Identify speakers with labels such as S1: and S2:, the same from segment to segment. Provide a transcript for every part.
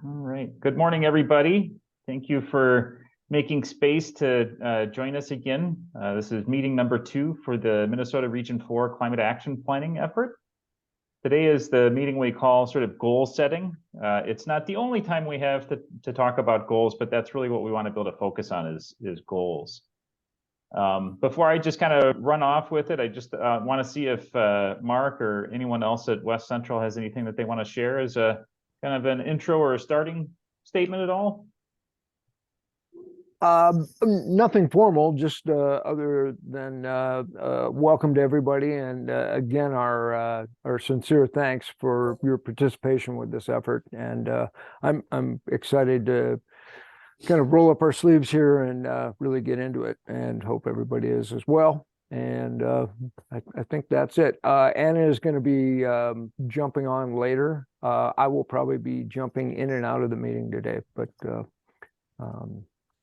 S1: All right. Good morning, everybody. Thank you for making space to join us again. This is meeting number 2 for the Minnesota Region 4 Climate Action Planning effort. Today is the meeting we call sort of goal setting. It's not the only time we have to talk about goals, but that's really what we want to be able to focus on is goals. Before I just kind of run off with it, I just want to see if Mark or anyone else at West Central has anything that they want to share as a kind of an intro or a starting statement at all.
S2: Nothing formal, just other than welcome to everybody, and again our sincere thanks for your participation with this effort. And I'm excited to kind of roll up our sleeves here and really get into it, and hope everybody is as well. And I think that's it. Anna is going to be jumping on later. I will probably be jumping in and out of the meeting today, but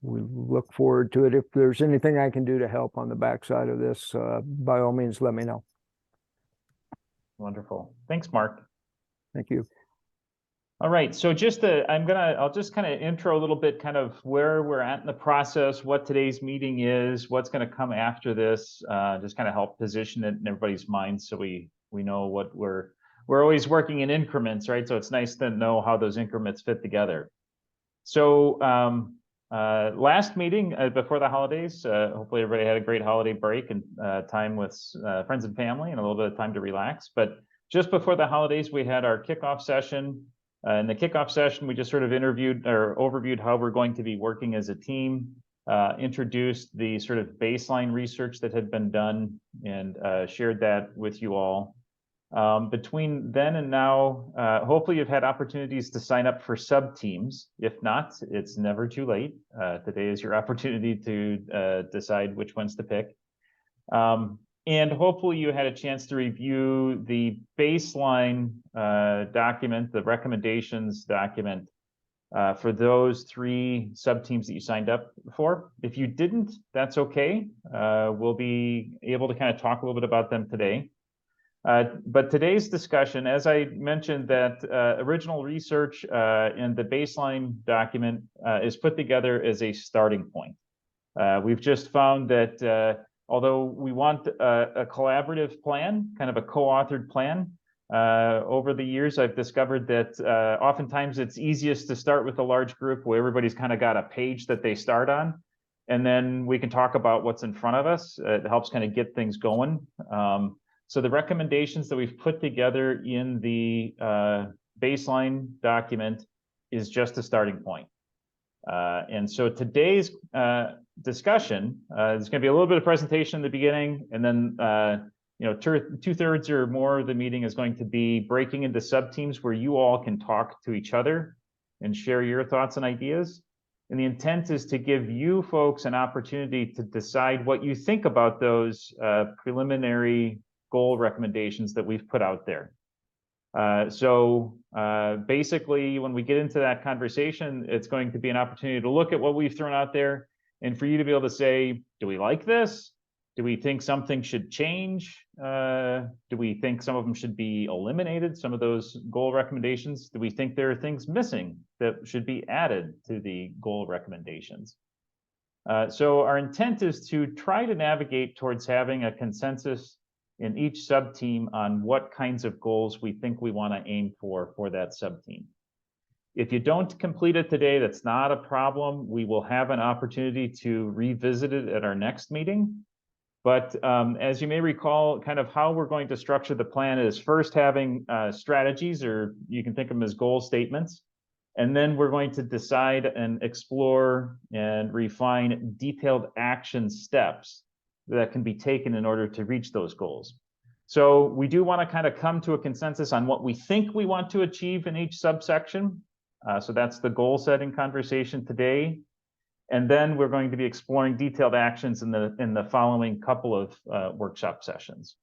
S2: we look forward to it. If there's anything I can do to help on the backside of this, by all means, let me know.
S1: Wonderful. Thanks, Mark.
S2: Thank you.
S1: All right, so I'll just kind of intro a little bit kind of where we're at in the process, what today's meeting is, what's going to come after this, just kind of help position it in everybody's minds so we know what we're always working in increments, right? So it's nice to know how those increments fit together. So last meeting before the holidays, hopefully everybody had a great holiday break and time with friends and family and a little bit of time to relax. But just before the holidays, we had our kickoff session. In the kickoff session, we just sort of interviewed or overviewed how we're going to be working as a team, introduced the sort of baseline research that had been done, and shared that with you all. Between then and now, hopefully you've had opportunities to sign up for sub-teams. If not, it's never too late. Today is your opportunity to decide which ones to pick. And hopefully you had a chance to review the baseline document, the recommendations document for those 3 sub-teams that you signed up for. If you didn't, that's okay. We'll be able to kind of talk a little bit about them today. But today's discussion, as I mentioned, that original research in the baseline document is put together as a starting point. We've just found that although we want a collaborative plan, kind of a co-authored plan, over the years, I've discovered that oftentimes it's easiest to start with a large group where everybody's kind of got a page that they start on, and then we can talk about what's in front of us. It helps kind of get things going. So the recommendations that we've put together in the baseline document is just a starting point. And so today's discussion, there's going to be a little bit of presentation in the beginning, and then 2/3 or more of the meeting is going to be breaking into sub-teams where you all can talk to each other and share your thoughts and ideas. And the intent is to give you folks an opportunity to decide what you think about those preliminary goal recommendations that we've put out there. So basically, when we get into that conversation, it's going to be an opportunity to look at what we've thrown out there, and for you to be able to say, do we like this? Do we think something should change? Do we think some of them should be eliminated, some of those goal recommendations? Do we think there are things missing that should be added to the goal recommendations? So our intent is to try to navigate towards having a consensus in each sub-team on what kinds of goals we think we want to aim for that sub-team. If you don't complete it today, that's not a problem. We will have an opportunity to revisit it at our next meeting. But as you may recall, kind of how we're going to structure the plan is first having strategies, or you can think of them as goal statements. And then we're going to decide and explore and refine detailed action steps that can be taken in order to reach those goals. So we do want to kind of come to a consensus on what we think we want to achieve in each subsection. So that's the goal setting conversation today. And then we're going to be exploring detailed actions in the following couple of workshop sessions.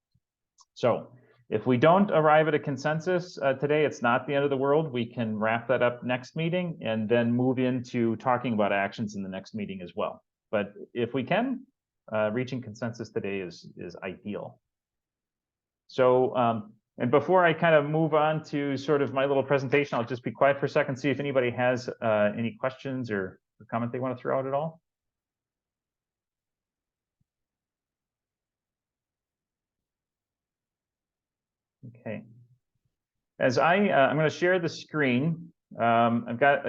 S1: So if we don't arrive at a consensus today, it's not the end of the world. We can wrap that up next meeting and then move into talking about actions in the next meeting as well. But if we can, reaching consensus today is ideal. So And before I kind of move on to sort of my little presentation, I'll just be quiet for a second, see if anybody has any questions or comment they want to throw out at all. Okay. As I'm going to share the screen. I've got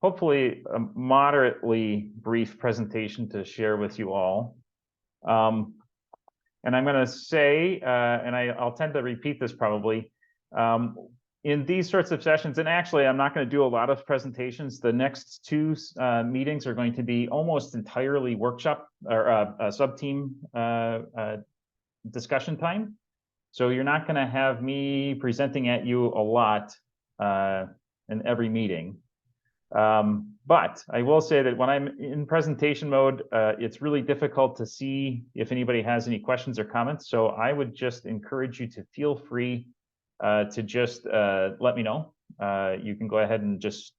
S1: hopefully a moderately brief presentation to share with you all. And I'm going to say, and I'll tend to repeat this probably, in these sorts of sessions, and actually I'm not going to do a lot of presentations. The next two meetings are going to be almost entirely workshop or sub-team discussion time. So you're not going to have me presenting at you a lot in every meeting. But I will say that when I'm in presentation mode, it's really difficult to see if anybody has any questions or comments. So I would just encourage you to feel free to just let me know. You can go ahead and just,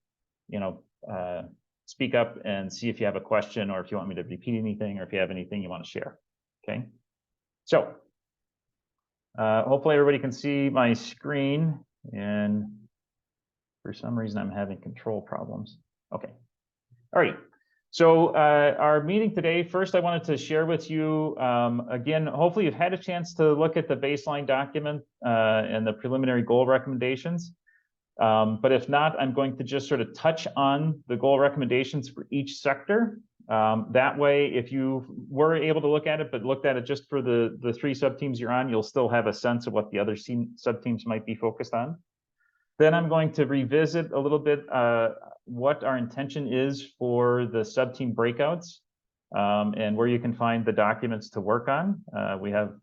S1: speak up and see if you have a question or if you want me to repeat anything or if you have anything you want to share. Okay. So hopefully everybody can see my screen, and for some reason I'm having control problems. Okay. All right. So our meeting today, first I wanted to share with you, again, hopefully you've had a chance to look at the baseline document and the preliminary goal recommendations. But if not, I'm going to just sort of touch on the goal recommendations for each sector. That way, if you were able to look at it, but looked at it just for the three sub-teams you're on, you'll still have a sense of what the other sub-teams might be focused on. Then I'm going to revisit a little bit what our intention is for the sub-team breakouts and where you can find the documents to work on. We have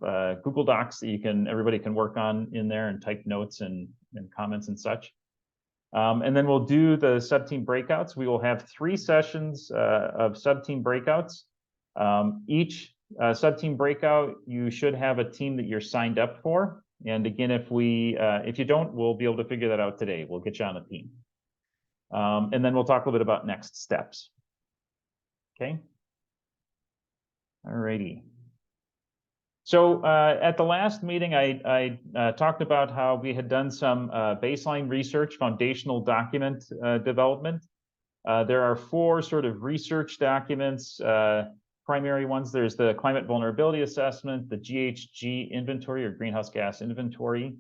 S1: Google Docs that everybody can work on in there and type notes and comments and such. And then we'll do the sub-team breakouts. We will have 3 sessions of sub-team breakouts. Each sub-team breakout, you should have a team that you're signed up for. And again, if you don't, we'll be able to figure that out today. We'll get you on a team. And then we'll talk a little bit about next steps. Okay. All righty. So at the last meeting, I talked about how we had done some baseline research, foundational document development. There are 4 sort of research documents, primary ones. There's the climate vulnerability assessment, the GHG inventory or greenhouse gas inventory,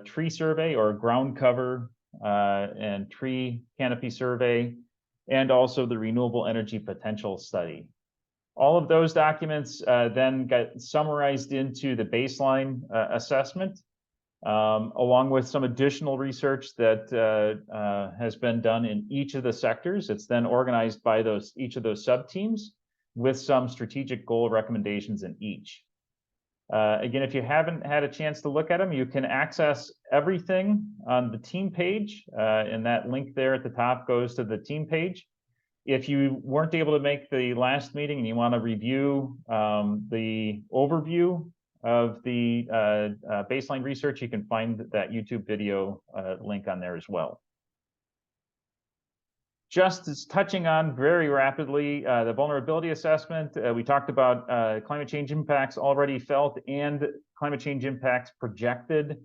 S1: tree survey or ground cover and tree canopy survey, and also the renewable energy potential study. All of those documents then got summarized into the baseline assessment, along with some additional research that has been done in each of the sectors. It's then organized by each of those sub-teams with some strategic goal recommendations in each. Again, if you haven't had a chance to look at them, you can access everything on the team page, and that link there at the top goes to the team page. If you weren't able to make the last meeting and you want to review the overview of the baseline research, you can find that YouTube video link on there as well. Just touching on very rapidly the vulnerability assessment, we talked about climate change impacts already felt and climate change impacts projected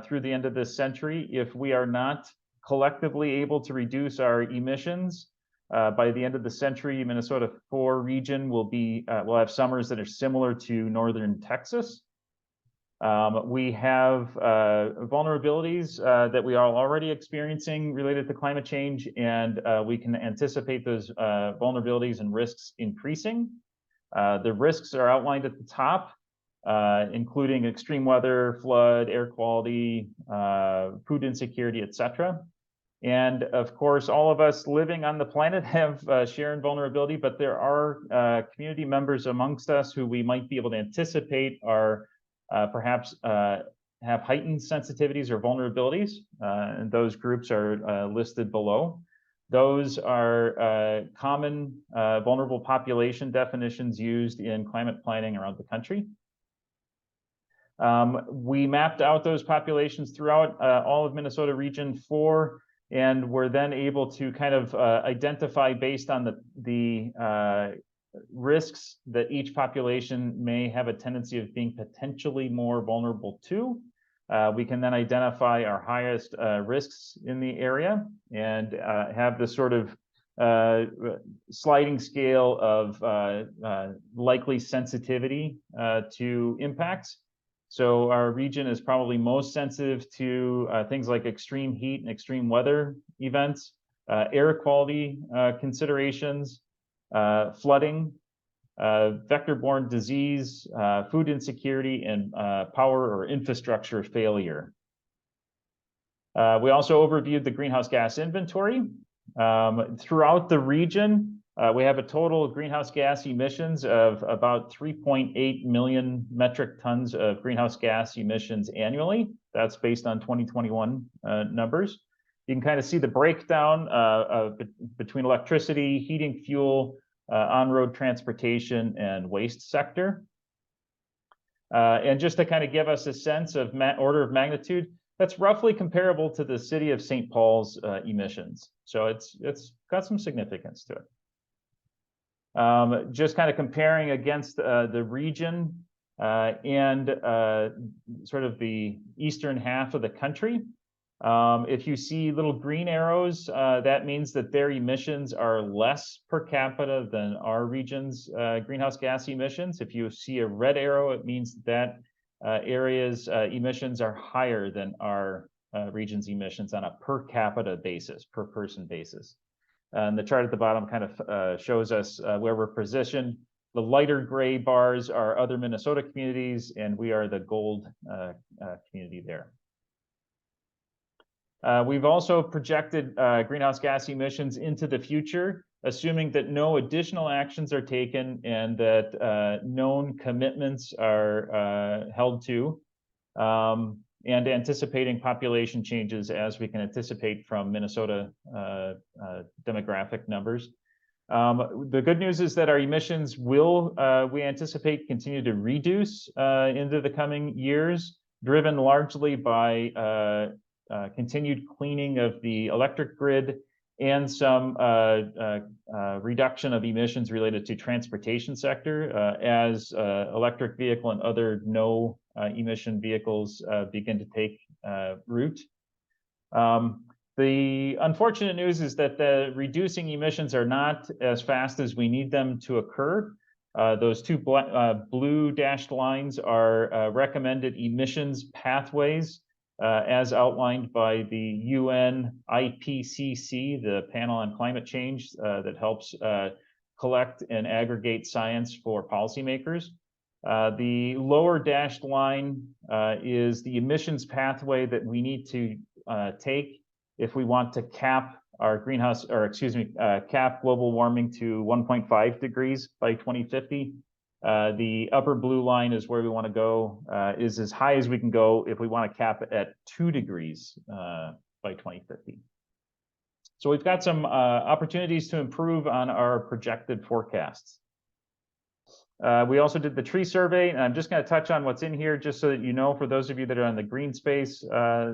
S1: through the end of this century. If we are not collectively able to reduce our emissions, by the end of the century, Minnesota 4 region will have summers that are similar to northern Texas. We have vulnerabilities that we are already experiencing related to climate change, and we can anticipate those vulnerabilities and risks increasing. The risks are outlined at the top, including extreme weather, flood, air quality, food insecurity, etc. And of course, all of us living on the planet have shared vulnerability, but there are community members amongst us who we might be able to anticipate are perhaps have heightened sensitivities or vulnerabilities, and those groups are listed below. Those are common vulnerable population definitions used in climate planning around the country. We mapped out those populations throughout all of Minnesota Region 4, and we're then able to kind of identify based on the risks that each population may have a tendency of being potentially more vulnerable to. We can then identify our highest risks in the area and have this sort of sliding scale of likely sensitivity to impacts. So our region is probably most sensitive to things like extreme heat and extreme weather events, air quality considerations, flooding, vector-borne disease, food insecurity, and power or infrastructure failure. We also overviewed the greenhouse gas inventory. Throughout the region, we have a total greenhouse gas emissions of about 3.8 million metric tons of greenhouse gas emissions annually. That's based on 2021 numbers. You can kind of see the breakdown between electricity, heating fuel, on-road transportation, and waste sector. And just to kind of give us a sense of order of magnitude, that's roughly comparable to the city of St. Paul's emissions. So it's got some significance to it. Just kind of comparing against the region and sort of the eastern half of the country. If you see little green arrows, that means that their emissions are less per capita than our region's greenhouse gas emissions. If you see a red arrow, it means that areas' emissions are higher than our region's emissions on a per capita basis, per person basis. And the chart at the bottom kind of shows us where we're positioned. The lighter gray bars are other Minnesota communities, and we are the gold community there. We've also projected greenhouse gas emissions into the future, assuming that no additional actions are taken and that known commitments are held to, and anticipating population changes as we can anticipate from Minnesota demographic numbers. The good news is that our emissions will, we anticipate, continue to reduce into the coming years, driven largely by continued cleaning of the electric grid and some reduction of emissions related to transportation sector as electric vehicle and other no emission vehicles begin to take root. The unfortunate news is that the reducing emissions are not as fast as we need them to occur. Those two blue dashed lines are recommended emissions pathways as outlined by the UN IPCC, the Panel on Climate Change that helps collect and aggregate science for policymakers. The lower dashed line is the emissions pathway that we need to take if we want to cap our greenhouse, or excuse me, cap global warming to 1.5 degrees by 2050. The upper blue line is where we want to go, is as high as we can go if we want to cap it at 2 degrees by 2050. So we've got some opportunities to improve on our projected forecasts. We also did the tree survey, and I'm just going to touch on what's in here just so that you know, for those of you that are in the green space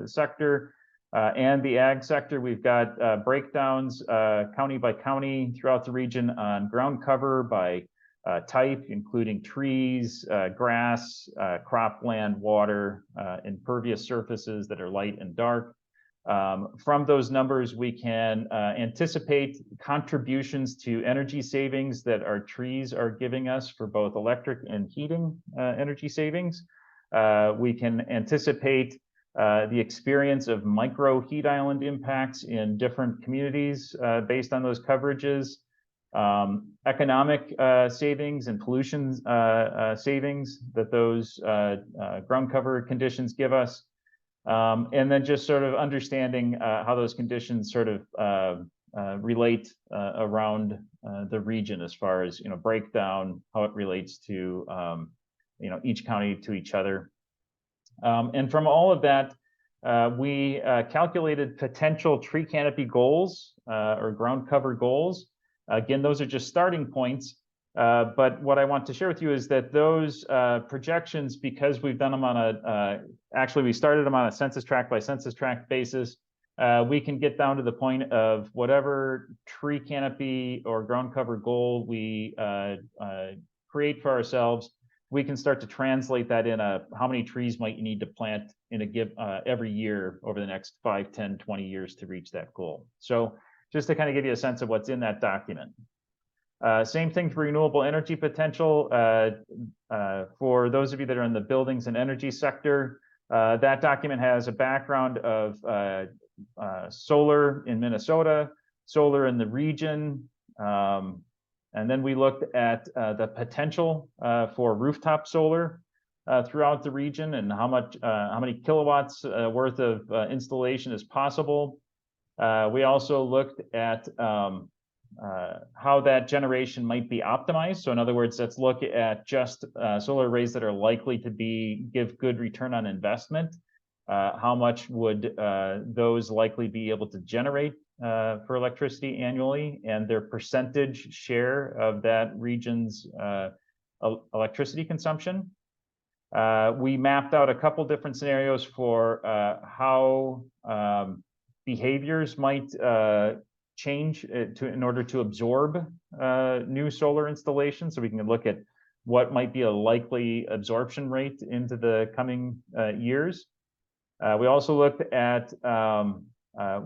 S1: sector and the ag sector, we've got breakdowns county by county throughout the region on ground cover by type, including trees, grass, cropland, water, impervious surfaces that are light and dark. From those numbers, we can anticipate contributions to energy savings that our trees are giving us for both electric and heating energy savings. We can anticipate the experience of micro heat island impacts in different communities based on those coverages. Economic savings and pollution savings that those ground cover conditions give us. And then just sort of understanding how those conditions sort of relate around the region as far as, breakdown, how it relates to, each county to each other. And from all of that, we calculated potential tree canopy goals or ground cover goals. Again, those are just starting points. But what I want to share with you is that those projections, because we've done them on actually we started them on a census tract by census tract basis, we can get down to the point of whatever tree canopy or ground cover goal we create for ourselves. we can start to translate that in how many trees might you need to plant in every year over the next 5, 10, 20 years to reach that goal. So just to kind of give you a sense of what's in that document. Same thing for renewable energy potential. For those of you that are in the buildings and energy sector, that document has a background of solar in Minnesota, solar in the region, and then we looked at the potential for rooftop solar throughout the region and how many kilowatts worth of installation is possible. We also looked at how that generation might be optimized. So in other words, let's look at just solar arrays that are likely to give good return on investment. How much would those likely be able to generate for electricity annually, and their percentage share of that region's electricity consumption. We mapped out a couple different scenarios for how behaviors might change in order to absorb new solar installations. So we can look at what might be a likely absorption rate into the coming years. We also looked at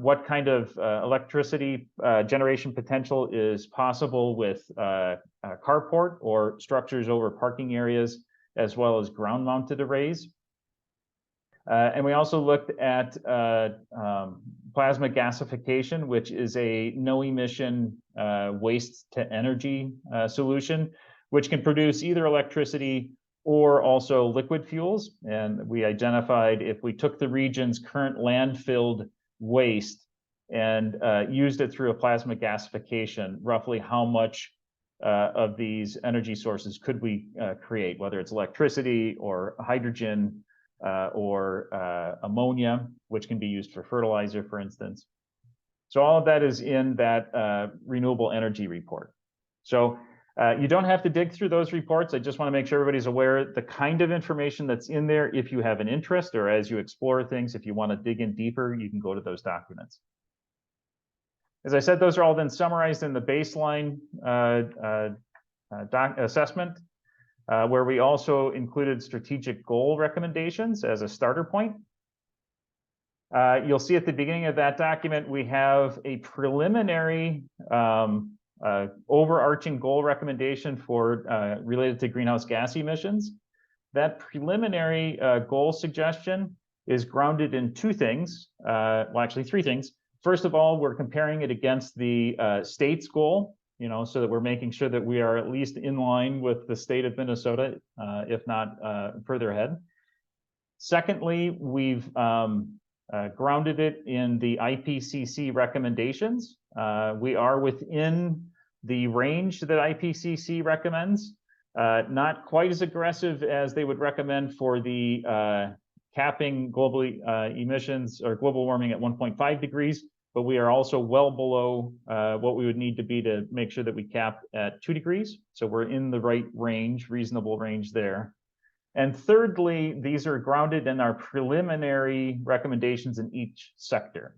S1: what kind of electricity generation potential is possible with carport or structures over parking areas, as well as ground-mounted arrays. And we also looked at plasma gasification, which is a no-emission waste-to-energy solution, which can produce either electricity or also liquid fuels. And we identified if we took the region's current landfilled waste and used it through a plasma gasification, roughly how much of these energy sources could we create, whether it's electricity or hydrogen or ammonia, which can be used for fertilizer, for instance. So all of that is in that renewable energy report. So you don't have to dig through those reports. I just want to make sure everybody's aware the kind of information that's in there. If you have an interest, or as you explore things, if you want to dig in deeper, you can go to those documents. As I said, those are all then summarized in the baseline assessment, where we also included strategic goal recommendations as a starter point. You'll see at the beginning of that document, we have a preliminary overarching goal recommendation for related to greenhouse gas emissions. That preliminary goal suggestion is grounded in two things, well, actually three things. First of all, we're comparing it against the state's goal, so that we're making sure that we are at least in line with the state of Minnesota, if not further ahead. Secondly, we've grounded it in the IPCC recommendations. We are within the range that IPCC recommends, not quite as aggressive as they would recommend for the capping global emissions or global warming at 1.5 degrees, but we are also well below what we would need to be to make sure that we cap at 2 degrees. So we're in the right range, reasonable range there. And thirdly, these are grounded in our preliminary recommendations in each sector.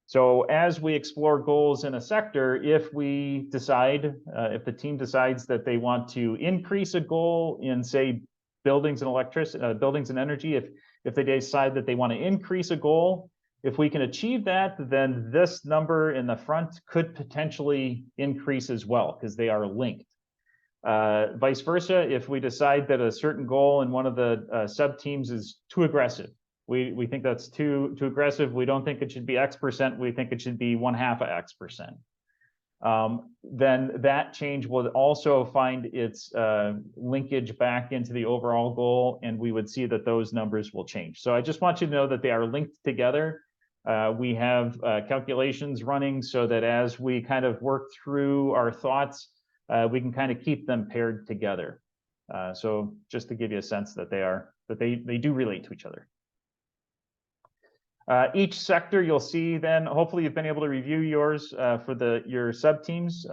S1: So as we explore goals in a sector, if we decide, if the team decides that they want to increase a goal in, say, buildings and electricity, buildings and energy, if they decide that they want to increase a goal, if we can achieve that, then this number in the front could potentially increase as well, because they are linked. Vice versa, if we decide that a certain goal in one of the sub-teams is too aggressive, we think that's too aggressive, we don't think it should be X%, we think it should be 1/2 of X%. Then that change will also find its linkage back into the overall goal, and we would see that those numbers will change. So I just want you to know that they are linked together. We have calculations running so that as we kind of work through our thoughts, we can kind of keep them paired together. So just to give you a sense that they do relate to each other. Each sector you'll see then, hopefully you've been able to review yours for your sub-teams,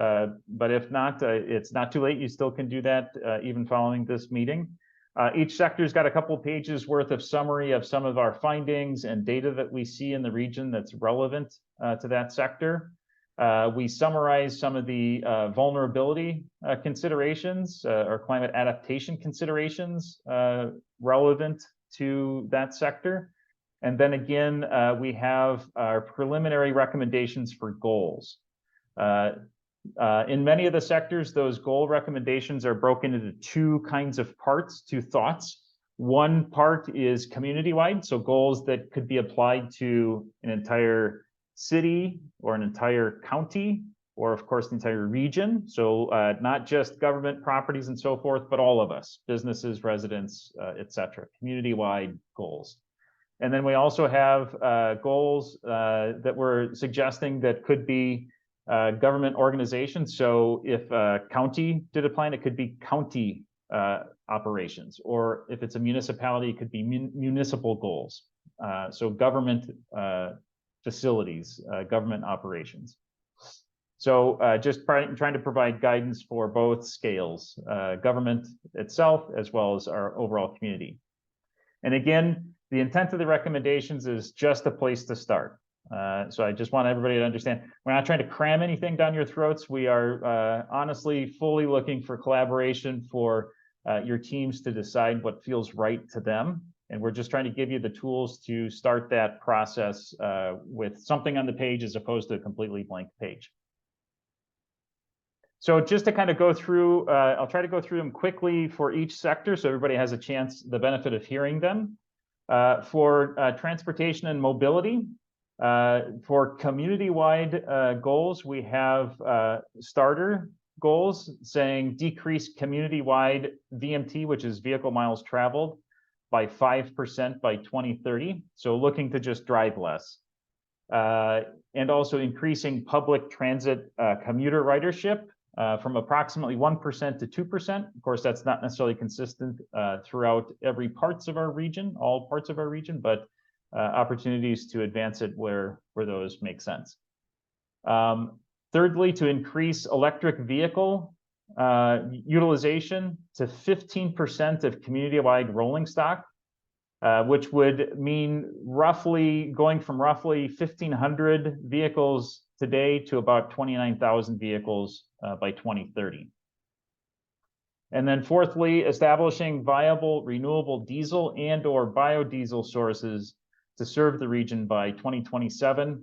S1: but if not, it's not too late. You still can do that even following this meeting. Each sector's got a couple pages worth of summary of some of our findings and data that we see in the region that's relevant to that sector. We summarize some of the vulnerability considerations or climate adaptation considerations relevant to that sector. And then again, we have our preliminary recommendations for goals. In many of the sectors, those goal recommendations are broken into two kinds of parts, two thoughts. One part is community-wide, so goals that could be applied to an entire city or an entire county, or of course, the entire region. So not just government properties and so forth, but all of us, businesses, residents, et cetera, community-wide goals. And then we also have goals that we're suggesting that could be government organizations. So if a county did a plan, it could be county operations, or if it's a municipality, it could be municipal goals. So government facilities, government operations. So just trying to provide guidance for both scales, government itself, as well as our overall community. And again, the intent of the recommendations is just a place to start. So I just want everybody to understand, we're not trying to cram anything down your throats. We are honestly fully looking for collaboration for your teams to decide what feels right to them. And we're just trying to give you the tools to start that process with something on the page as opposed to a completely blank page. So just to kind of go through, I'll try to go through them quickly for each sector so everybody has a chance, the benefit of hearing them. For transportation and mobility, for community-wide goals, we have starter goals saying decrease community-wide VMT, which is vehicle miles traveled, by 5% by 2030. So looking to just drive less. And also increasing public transit commuter ridership from approximately 1% to 2%. Of course, that's not necessarily consistent throughout every parts of our region, all parts of our region, but opportunities to advance it where those make sense. Thirdly, to increase electric vehicle utilization to 15% of community-wide rolling stock, which would mean roughly going from roughly 1,500 vehicles today to about 29,000 vehicles by 2030. And then fourthly, establishing viable renewable diesel and or biodiesel sources to serve the region by 2027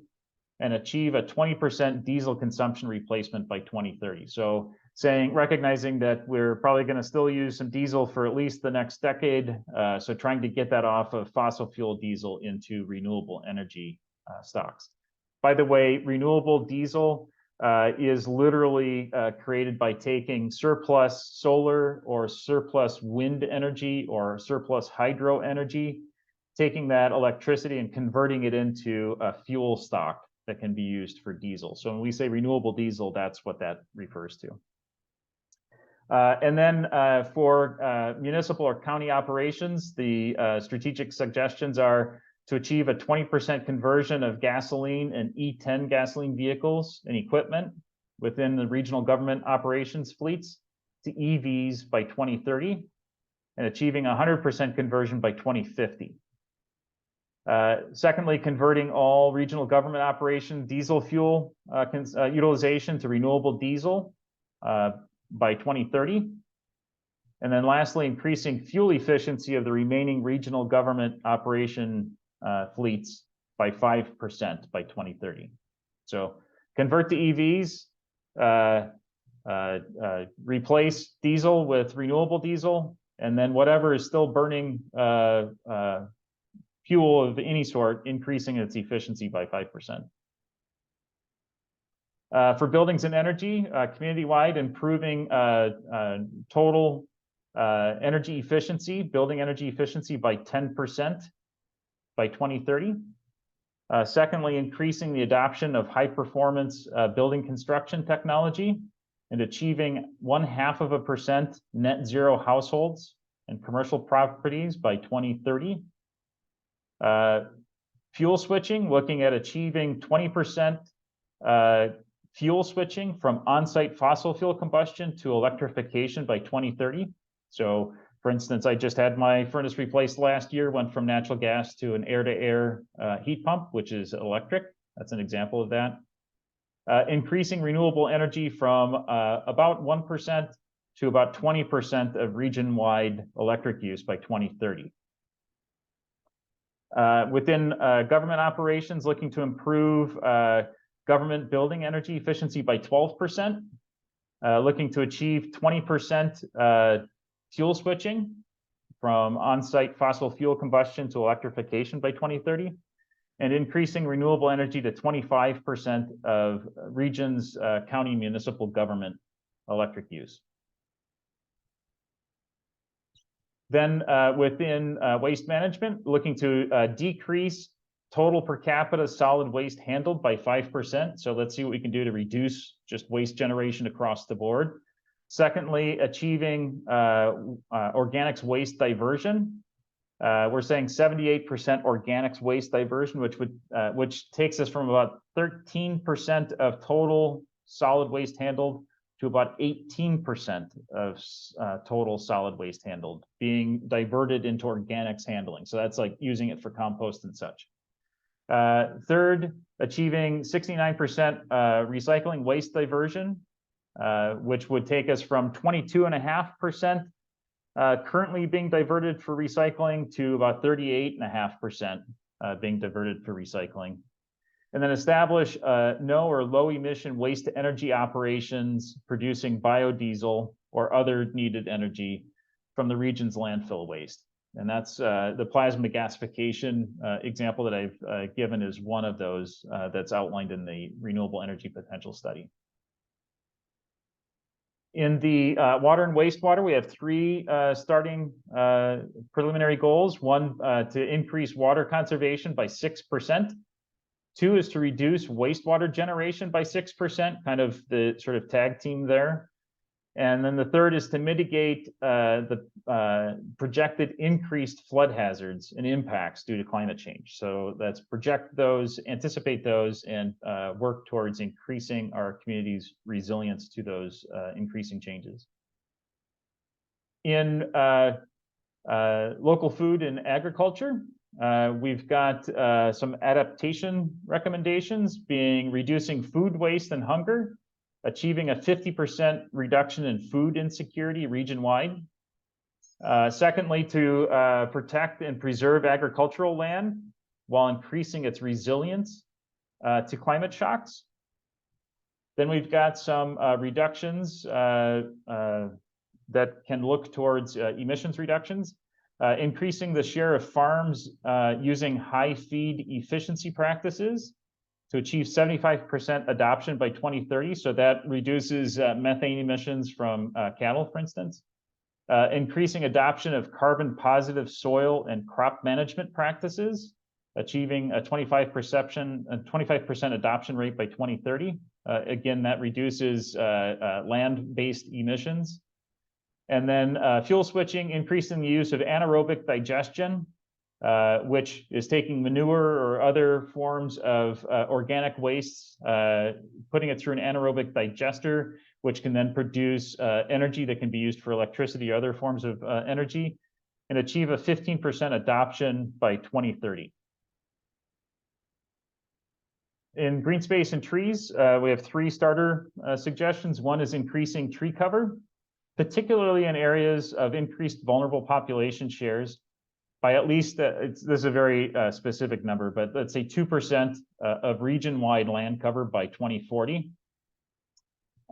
S1: and achieve a 20% diesel consumption replacement by 2030. So recognizing that we're probably going to still use some diesel for at least the next decade. So trying to get that off of fossil fuel diesel into renewable energy stocks. By the way, renewable diesel is literally created by taking surplus solar or surplus wind energy or surplus hydro energy, taking that electricity and converting it into a fuel stock that can be used for diesel. So when we say renewable diesel, that's what that refers to. And then for municipal or county operations, the strategic suggestions are to achieve a 20% conversion of gasoline and E10 gasoline vehicles and equipment within the regional government operations fleets to EVs by 2030 and achieving 100% conversion by 2050. Secondly, converting all regional government operation diesel fuel utilization to renewable diesel by 2030. And then lastly, increasing fuel efficiency of the remaining regional government operation fleets by 5% by 2030. So convert to EVs, replace diesel with renewable diesel, and then whatever is still burning fuel of any sort, increasing its efficiency by 5%. For buildings and energy, community-wide, improving total energy efficiency, building energy efficiency by 10% by 2030. Secondly, increasing the adoption of high-performance building construction technology and achieving 0.5% net zero households and commercial properties by 2030. Fuel switching, looking at achieving 20% fuel switching from on-site fossil fuel combustion to electrification by 2030. So, for instance, I just had my furnace replaced last year, went from natural gas to an air-to-air heat pump, which is electric. That's an example of that. increasing renewable energy from about 1% to about 20% of region-wide electric use by 2030. Within government operations, looking to improve government building energy efficiency by 12%, looking to achieve 20% fuel switching from on-site fossil fuel combustion to electrification by 2030, and increasing renewable energy to 25% of regions, county, municipal government electric use. Then within waste management, looking to decrease total per capita solid waste handled by 5%. So let's see what we can do to reduce just waste generation across the board. Secondly, achieving organics waste diversion. We're saying 78% organics waste diversion, which takes us from about 13% of total solid waste handled to about 18% of total solid waste handled being diverted into organics handling. So that's like using it for compost and such. Third, achieving 69% recycling waste diversion, which would take us from 22.5% currently being diverted for recycling to about 38.5% being diverted for recycling. And then establish no or low emission waste to energy operations producing biodiesel or other needed energy from the region's landfill waste. And that's the plasma gasification example that I've given is one of those that's outlined in the renewable energy potential study. In the water and wastewater, we have three starting preliminary goals. One, to increase water conservation by 6%. Two is to reduce wastewater generation by 6%, kind of the sort of tag team there. And then the third is to mitigate the projected increased flood hazards and impacts due to climate change. So that's project those, anticipate those, and work towards increasing our community's resilience to those increasing changes. In local food and agriculture, we've got some adaptation recommendations, being reducing food waste and hunger, achieving a 50% reduction in food insecurity region-wide. Secondly, to protect and preserve agricultural land while increasing its resilience to climate shocks. Then we've got some reductions that can look towards emissions reductions. Increasing the share of farms using high feed efficiency practices to achieve 75% adoption by 2030. So that reduces methane emissions from cattle, for instance. Increasing adoption of carbon positive soil and crop management practices, achieving a 25% adoption rate by 2030. Again, that reduces land-based emissions. And then fuel switching, increasing the use of anaerobic digestion, which is taking manure or other forms of organic wastes, putting it through an anaerobic digester, which can then produce energy that can be used for electricity or other forms of energy, and achieve a 15% adoption by 2030. In green space and trees, we have three starter suggestions. One is increasing tree cover, particularly in areas of increased vulnerable population shares, by at least, this is a very specific number, but let's say 2% of region-wide land cover by 2040.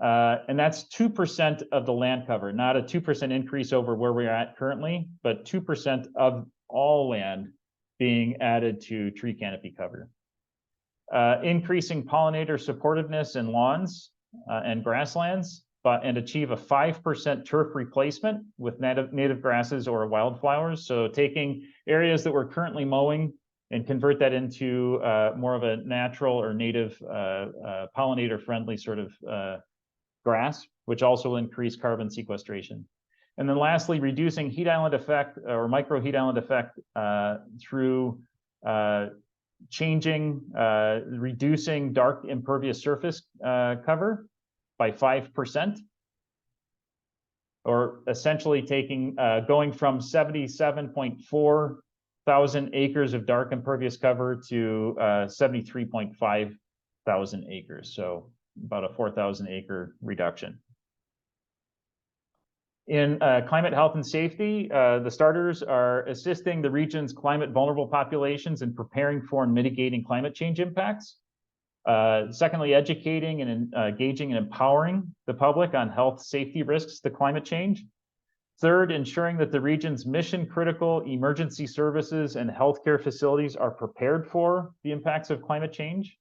S1: And that's 2% of the land cover, not a 2% increase over where we're at currently, but 2% of all land being added to tree canopy cover. Increasing pollinator supportiveness in lawns and grasslands, and achieve a 5% turf replacement with native grasses or wildflowers. So taking areas that we're currently mowing and convert that into more of a natural or native pollinator-friendly sort of grass, which also will increase carbon sequestration. And then lastly, reducing heat island effect or micro heat island effect through reducing dark impervious surface cover by 5%, or essentially going from 77.4 thousand acres of dark impervious cover to 73.5 thousand acres. So about a 4,000 acre reduction. In climate health and safety, the starters are assisting the region's climate vulnerable populations in preparing for and mitigating climate change impacts. Secondly, educating and engaging and empowering the public on health safety risks to climate change. Third, ensuring that the region's mission critical emergency services and healthcare facilities are prepared for the impacts of climate change.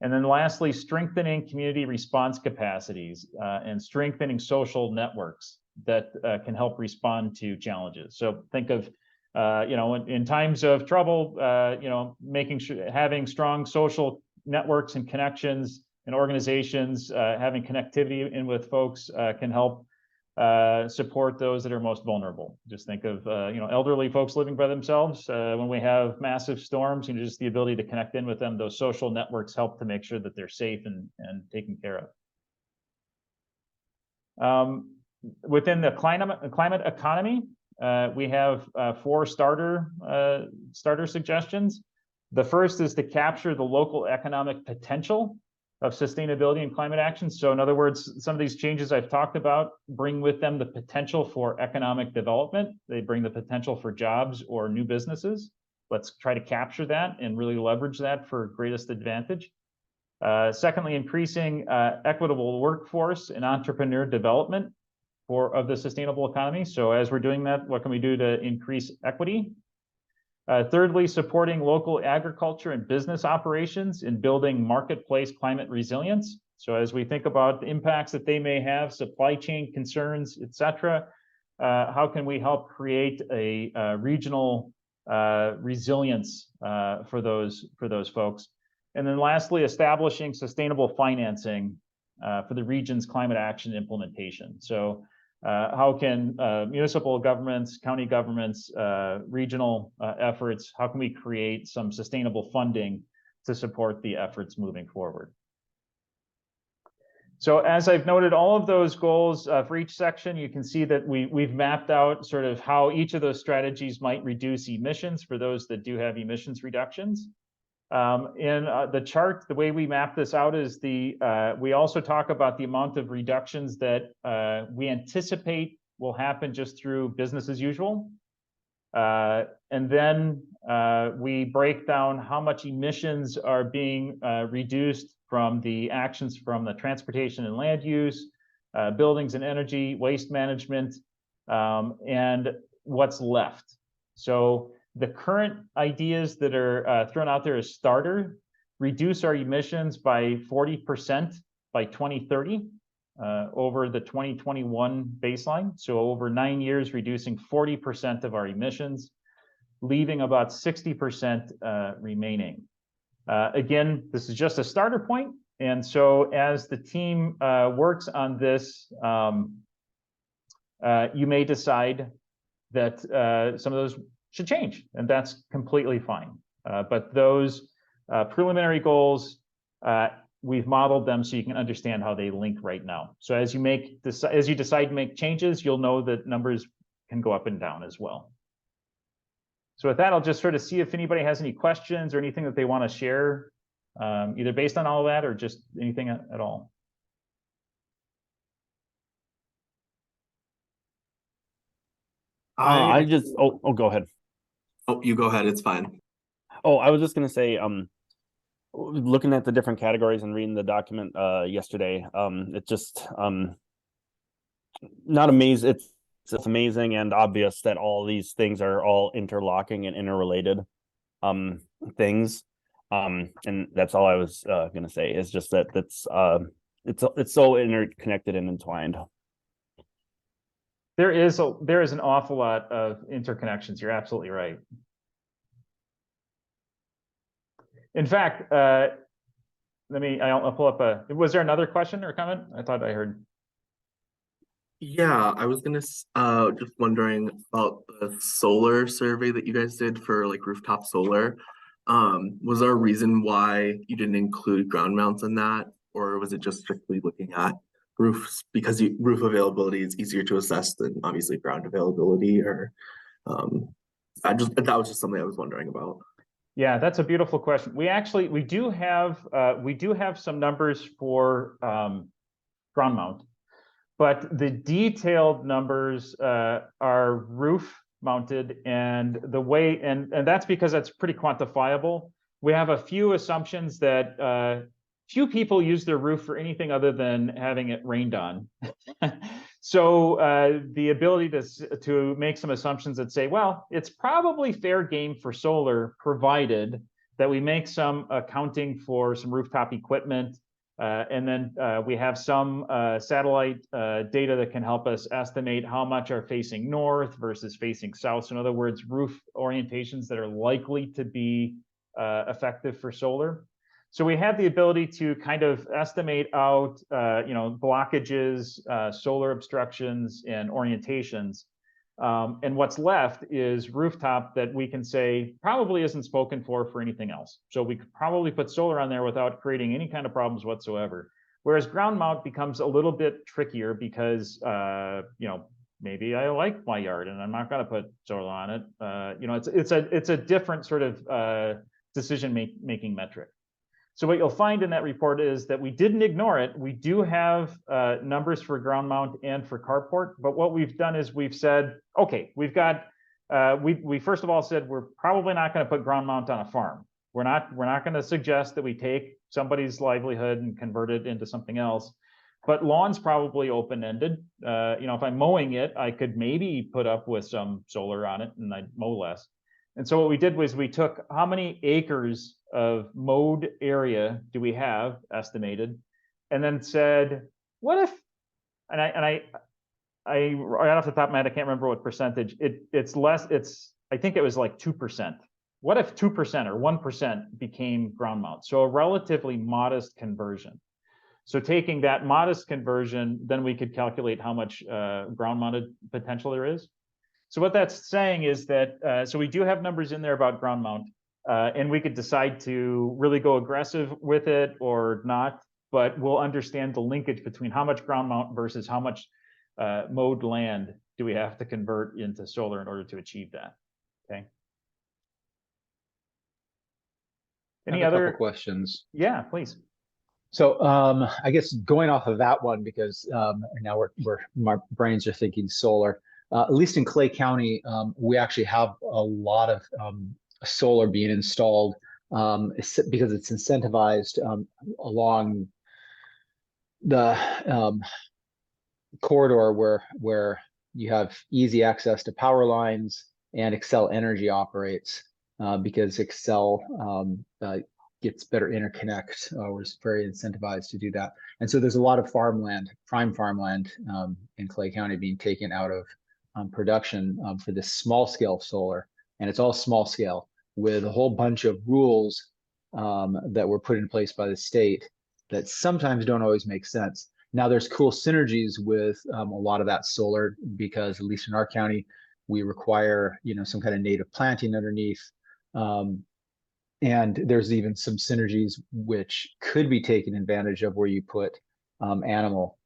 S1: And then lastly, strengthening community response capacities and strengthening social networks that can help respond to challenges. So think of, in times of trouble, making sure having strong social networks and connections and organizations, having connectivity in with folks can help support those that are most vulnerable. Just think of, elderly folks living by themselves. When we have massive storms, just the ability to connect in with them, those social networks help to make sure that they're safe and taken care of. Within the climate economy, we have 4 starter suggestions. The first is to capture the local economic potential of sustainability and climate action. So in other words, some of these changes I've talked about bring with them the potential for economic development. They bring the potential for jobs or new businesses. Let's try to capture that and really leverage that for greatest advantage. Secondly, increasing equitable workforce and entrepreneur development of the sustainable economy. So as we're doing that, what can we do to increase equity? Thirdly, supporting local agriculture and business operations in building marketplace climate resilience. So as we think about the impacts that they may have, supply chain concerns, et cetera, how can we help create a regional resilience for those folks? And then lastly, establishing sustainable financing for the region's climate action implementation. So how can municipal governments, county governments, regional efforts, how can we create some sustainable funding to support the efforts moving forward? So as I've noted, all of those goals for each section, you can see that we've mapped out sort of how each of those strategies might reduce emissions for those that do have emissions reductions. In the chart, the way we map this out is we also talk about the amount of reductions that we anticipate will happen just through business as usual. And then we break down how much emissions are being reduced from the actions from the transportation and land use, buildings and energy, waste management, and what's left. So the current ideas that are thrown out there as starter reduce our emissions by 40% by 2030 over the 2021 baseline. So over 9 years, reducing 40% of our emissions, leaving about 60% remaining. Again, this is just a starter point. And so as the team works on this, you may decide that some of those should change, and that's completely fine. But those preliminary goals, we've modeled them so you can understand how they link right now. So as you decide to make changes, you'll know that numbers can go up and down as well. So with that, I'll just sort of see if anybody has any questions or anything that they want to share, either based on all of that or just anything at all.
S3: Go ahead.
S4: Oh, you go ahead. It's fine.
S3: Oh, I was just gonna say, looking at the different categories and reading the document yesterday, it's just not amazing. It's amazing and obvious that all these things are all interlocking and interrelated things. And that's all I was gonna say. Is just that it's so interconnected and entwined.
S1: There is an awful lot of interconnections. You're absolutely right. In fact, I'll pull up was there another question or comment? I thought I heard.
S4: Yeah, I was gonna just wondering about the solar survey that you guys did for like rooftop solar. Was there a reason why you didn't include ground mounts in that, or was it just strictly looking at roofs because roof availability is easier to assess than obviously ground availability? Or that was just something I was wondering about.
S1: Yeah, that's a beautiful question. We do have some numbers for ground mount, but the detailed numbers are roof mounted, and that's because that's pretty quantifiable. We have a few assumptions that few people use their roof for anything other than having it rained on. So the ability to make some assumptions that say, well, it's probably fair game for solar, provided that we make some accounting for some rooftop equipment, and then we have some satellite data that can help us estimate how much are facing north versus facing south. So in other words, roof orientations that are likely to be effective for solar. So we have the ability to kind of estimate out, blockages, solar obstructions, and orientations. And what's left is rooftop that we can say probably isn't spoken for anything else. So we could probably put solar on there without creating any kind of problems whatsoever. Whereas ground mount becomes a little bit trickier because, maybe I like my yard and I'm not going to put solar on it. It's a different sort of decision-making metric. So what you'll find in that report is that we didn't ignore it. We do have numbers for ground mount and for carport, but what we've done is we've said, okay, we've got, we first of all said we're probably not going to put ground mount on a farm. We're not going to suggest that we take somebody's livelihood and convert it into something else. But lawn's probably open-ended. If I'm mowing it, I could maybe put up with some solar on it and I'd mow less. And so what we did was we took how many acres of mowed area do we have estimated, and then said, what if, and I right off the top of my head, I can't remember what percentage, it's less, I think it was like 2%. What if 2% or 1% became ground mount? So a relatively modest conversion. So taking that modest conversion, then we could calculate how much ground mounted potential there is. So what that's saying is that, so we do have numbers in there about ground mount, and we could decide to really go aggressive with it or not, but we'll understand the linkage between how much ground mount versus how much mowed land do we have to convert into solar in order to achieve that, okay? Any
S5: I have a
S1: other
S5: couple questions?
S1: Yeah, please.
S5: So I guess going off of that one, because now my brains are thinking solar. At least in Clay County, we actually have a lot of solar being installed because it's incentivized along the corridor where you have easy access to power lines, and Xcel Energy operates because Xcel gets better interconnect, was very incentivized to do that. And so there's a lot of farmland, prime farmland in Clay County being taken out of production for this small scale solar. And it's all small scale with a whole bunch of rules that were put in place by the state that sometimes don't always make sense. Now there's cool synergies with a lot of that solar, because at least in our county, we require, some kind of native planting underneath. And there's even some synergies which could be taken advantage of where you put animal,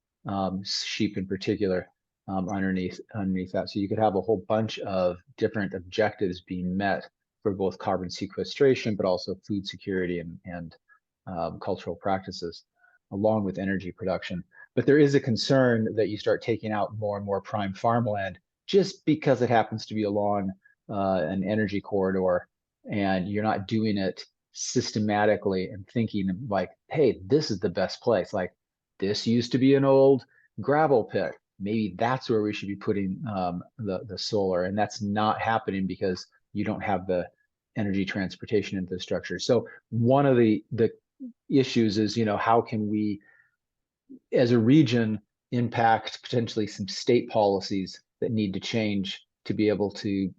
S5: sheep in particular, underneath that. So you could have a whole bunch of different objectives being met for both carbon sequestration, but also food security and cultural practices, along with energy production. But there is a concern that you start taking out more and more prime farmland just because it happens to be along an energy corridor, and you're not doing it systematically and thinking like, hey, this is the best place. Like, this used to be an old gravel pit. Maybe that's where we should be putting the solar, and that's not happening because you don't have the energy transportation infrastructure. So one of the issues is, how can we, as a region, impact potentially some state policies that need to change to be able to,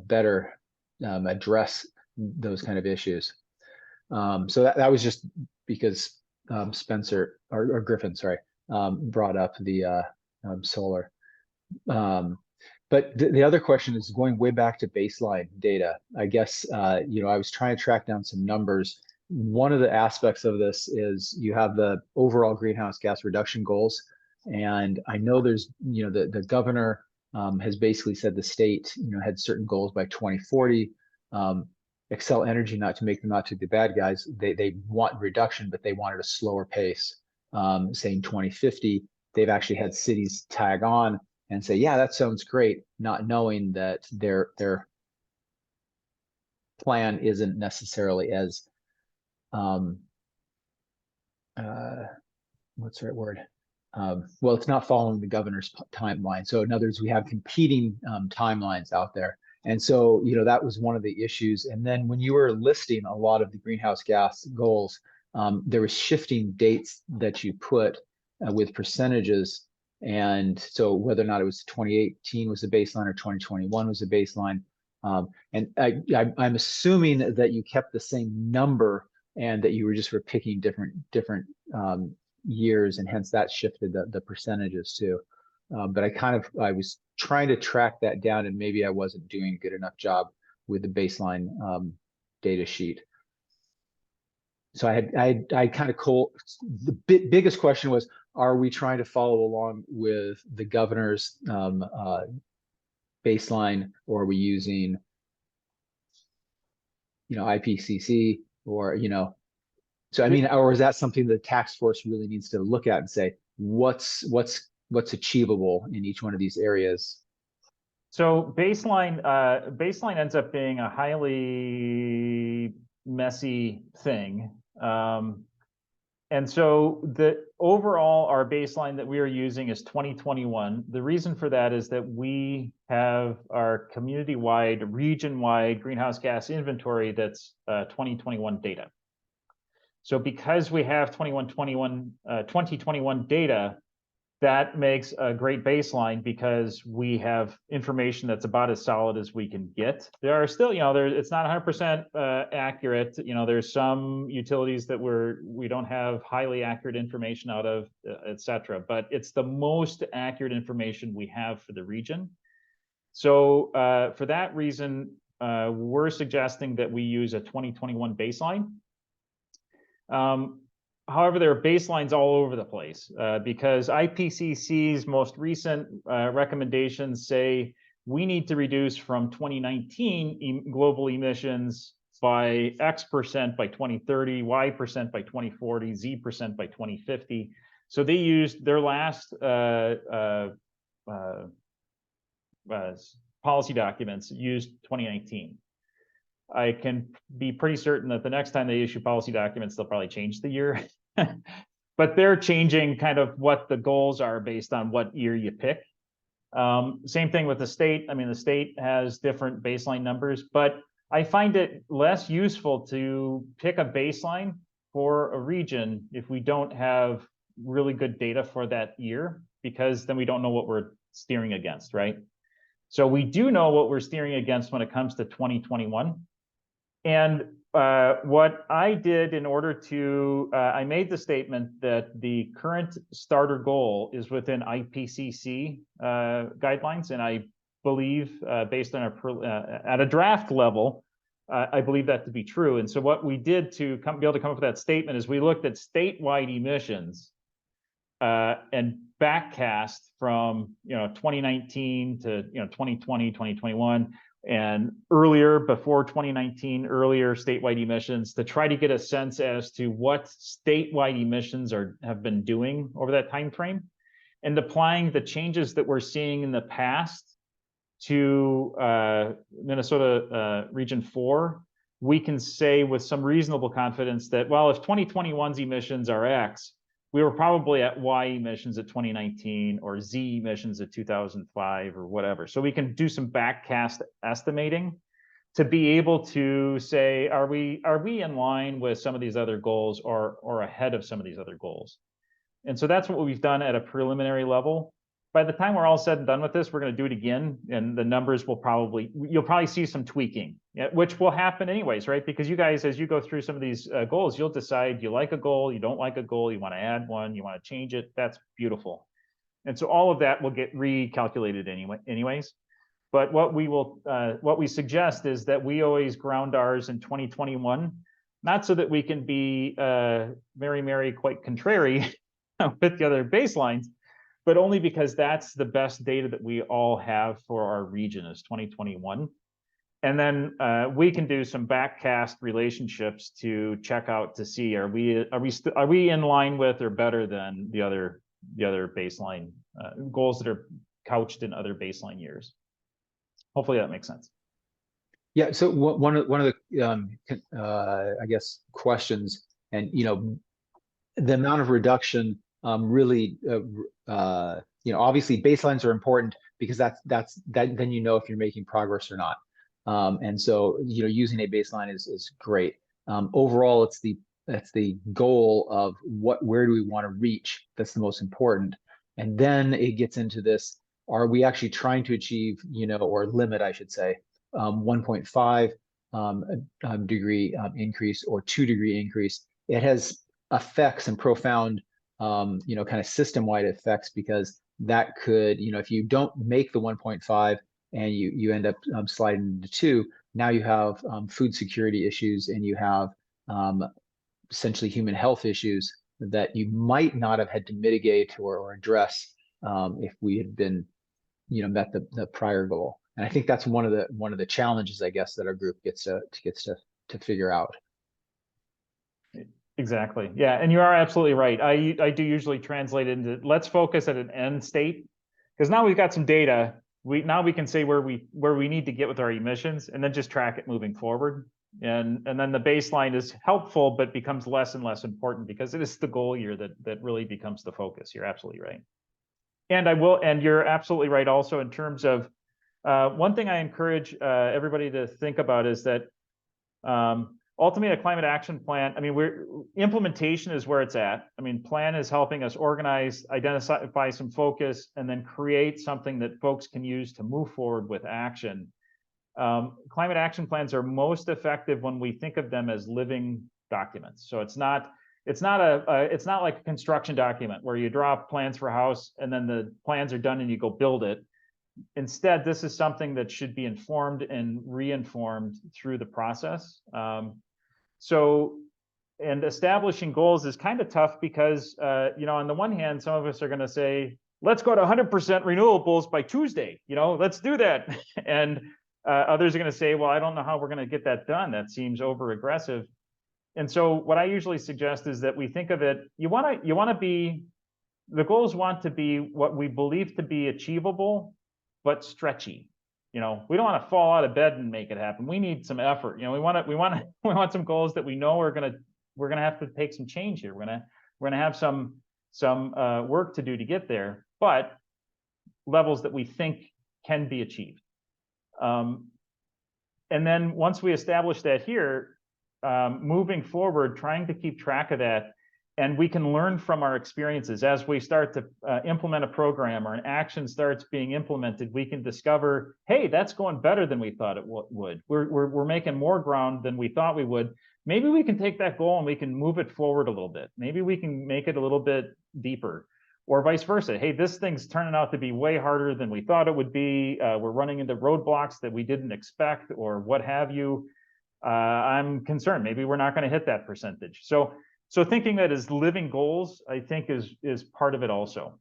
S5: better address those kind of issues. So that was just because Spencer or Griffin, sorry, brought up the solar. But the other question is going way back to baseline data. I guess, I was trying to track down some numbers. One of the aspects of this is you have the overall greenhouse gas reduction goals. And I know there's, the governor has basically said the state, had certain goals by 2040. Xcel Energy, not to make them not to the bad guys, they want reduction, but they wanted a slower pace. Saying 2050, they've actually had cities tag on and say, yeah, that sounds great, not knowing that their plan isn't necessarily as what's the right word? Well, it's not following the governor's timeline. So in other words, we have competing timelines out there. And so, that was one of the issues. And then when you were listing a lot of the greenhouse gas goals, there was shifting dates that you put with percentages. And so whether or not it was 2018 was a baseline or 2021 was a baseline. And I'm assuming that you kept the same number and that you were just picking different years, and hence that shifted the percentages too. But I was trying to track that down, and maybe I wasn't doing a good enough job with the baseline data sheet. So I kind of the biggest question was, are we trying to follow along with the governor's baseline, or are we using IPCC, or so I mean, or is that something the task force really needs to look at and say, what's achievable in each one of these areas?
S1: So baseline ends up being a highly messy thing. And so the overall, our baseline that we are using is 2021. The reason for that is that we have our community-wide, region-wide greenhouse gas inventory that's 2021 data. So because we have 2021 data, that makes a great baseline because we have information that's about as solid as we can get. There are still, it's not 100% accurate. There's some utilities that we don't have highly accurate information out of, et cetera, but it's the most accurate information we have for the region. So for that reason, we're suggesting that we use a 2021 baseline. However, there are baselines all over the place because IPCC's most recent recommendations say we need to reduce from 2019 global emissions by X% by 2030, Y% by 2040, Z% by 2050. So they used their last policy documents used 2019. I can be pretty certain that the next time they issue policy documents, they'll probably change the year. But they're changing kind of what the goals are based on what year you pick. Same thing with the state. I mean, the state has different baseline numbers, but I find it less useful to pick a baseline for a region if we don't have really good data for that year, because then we don't know what we're steering against, right? So we do know what we're steering against when it comes to 2021. And what I did in order to, I made the statement that the current starter goal is within IPCC guidelines, and I believe, based on at a draft level, I believe that to be true. And so what we did to be able to come up with that statement is we looked at statewide emissions and backcast from 2019 to 2020, 2021. And earlier, before 2019, earlier statewide emissions, to try to get a sense as to what statewide emissions have been doing over that time frame, and applying the changes that we're seeing in the past to Minnesota Region 4, we can say with some reasonable confidence that, well, if 2021's emissions are X, we were probably at Y emissions at 2019 or Z emissions at 2005 or whatever. So we can do some backcast estimating to be able to say, are we in line with some of these other goals or ahead of some of these other goals? And so that's what we've done at a preliminary level. By the time we're all said and done with this, we're going to do it again, and the numbers will you'll probably see some tweaking, which will happen anyways, right? Because you guys, as you go through some of these goals, you'll decide you like a goal, you don't like a goal, you want to add one, you want to change it. That's beautiful. And so all of that will get recalculated anyways. But what we suggest is that we always ground ours in 2021, not so that we can be very quite contrary with the other baselines, but only because that's the best data that we all have for our region is 2021. And then we can do some backcast relationships to check out to see are we in line with or better than the other baseline goals that are couched in other baseline years. Hopefully that makes sense.
S5: Yeah. So one of the I guess questions, and the amount of reduction really obviously baselines are important because that's then if you're making progress or not. And so using a baseline is great. Overall, it's the goal of where do we want to reach that's the most important. And then it gets into this, are we actually trying to achieve or limit, I should say, 1.5 degree increase or 2-degree increase. It has effects and profound kind of system-wide effects, because that could, if you don't make the 1.5 and you end up sliding into 2, now you have food security issues, and you have essentially human health issues that you might not have had to mitigate or address if we had been met the prior goal. And I think that's one of the challenges, I guess, that our group gets to figure out.
S1: Exactly. Yeah, and you are absolutely right. I do usually translate it into let's focus at an end state, because now we've got some data. We can say where we need to get with our emissions, and then just track it moving forward. And then the baseline is helpful, but becomes less and less important because it is the goal year that really becomes the focus. You're absolutely right. And you're absolutely right also in terms of one thing I encourage everybody to think about is that ultimately, a climate action plan, I mean, implementation is where it's at. I mean, plan is helping us organize, identify some focus, and then create something that folks can use to move forward with action. Climate action plans are most effective when we think of them as living documents. So it's not like a construction document where you draw plans for a house and then the plans are done and you go build it. Instead, this is something that should be informed and reinformed through the process. And establishing goals is kind of tough because, on the one hand, some of us are going to say, let's go to 100% renewables by Tuesday, let's do that. And others are going to say, well, I don't know how we're going to get that done. That seems over aggressive. And so what I usually suggest is that we think of it, the goals want to be what we believe to be achievable, but stretchy. We don't want to fall out of bed and make it happen. We need some effort. We want some goals that we know we're gonna have to take some change here. We're gonna have some work to do to get there, but levels that we think can be achieved. And then once we establish that here, moving forward, trying to keep track of that. And we can learn from our experiences as we start to implement a program or an action starts being implemented. We can discover, hey, that's going better than we thought it would. We're making more ground than we thought we would. Maybe we can take that goal and we can move it forward a little bit. Maybe we can make it a little bit deeper, or vice versa. Hey, this thing's turning out to be way harder than we thought it would be. We're running into roadblocks that we didn't expect, or what have you. I'm concerned. Maybe we're not going to hit that percentage. So thinking that as living goals, I think is part of it also,